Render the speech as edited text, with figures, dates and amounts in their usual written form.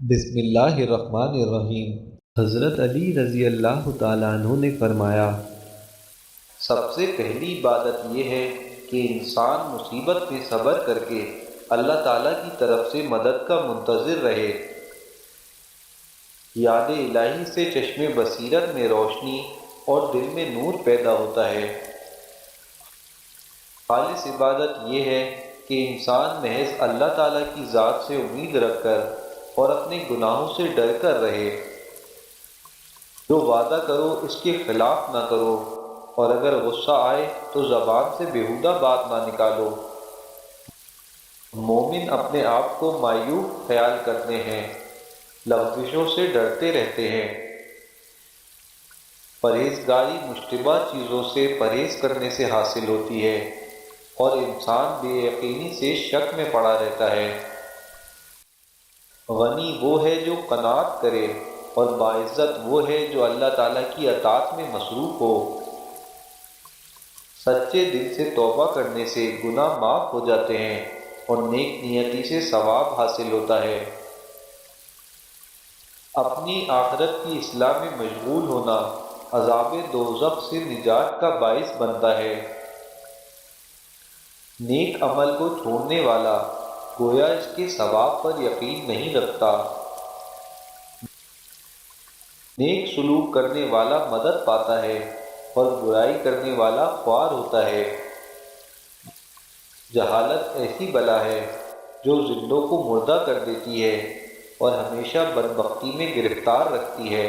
بسم اللہ الرحمن الرحیم۔ حضرت علی رضی اللہ تعالیٰ عنہ نے فرمایا، سب سے پہلی عبادت یہ ہے کہ انسان مصیبت میں صبر کر کے اللہ تعالیٰ کی طرف سے مدد کا منتظر رہے۔ یاد الہی سے چشم بصیرت میں روشنی اور دل میں نور پیدا ہوتا ہے۔ خالص عبادت یہ ہے کہ انسان محض اللہ تعالیٰ کی ذات سے امید رکھ کر اور اپنے گناہوں سے ڈر کر رہے۔ جو وعدہ کرو اس کے خلاف نہ کرو، اور اگر غصہ آئے تو زبان سے بیہودہ بات نہ نکالو۔ مومن اپنے آپ کو معیوب خیال کرتے ہیں، لغزشوں سے ڈرتے رہتے ہیں۔ پرہیزگاری مشتبہ چیزوں سے پرہیز کرنے سے حاصل ہوتی ہے، اور انسان بے یقینی سے شک میں پڑا رہتا ہے۔ غنی وہ ہے جو قناعت کرے، اور باعزت وہ ہے جو اللہ تعالیٰ کی اطاعت میں مصروف ہو۔ سچے دل سے توبہ کرنے سے گناہ معاف ہو جاتے ہیں، اور نیک نیتی سے ثواب حاصل ہوتا ہے۔ اپنی آخرت کی اصلاح میں مشغول ہونا عذاب دوزخ سے نجات کا باعث بنتا ہے۔ نیک عمل کو چھوڑنے والا گویا اس کے ثواب پر یقین نہیں رکھتا۔ نیک سلوک کرنے والا مدد پاتا ہے، اور برائی کرنے والا خوار ہوتا ہے۔ جہالت ایسی بلا ہے جو زندوں کو مردہ کر دیتی ہے، اور ہمیشہ بدبختی میں گرفتار رکھتی ہے۔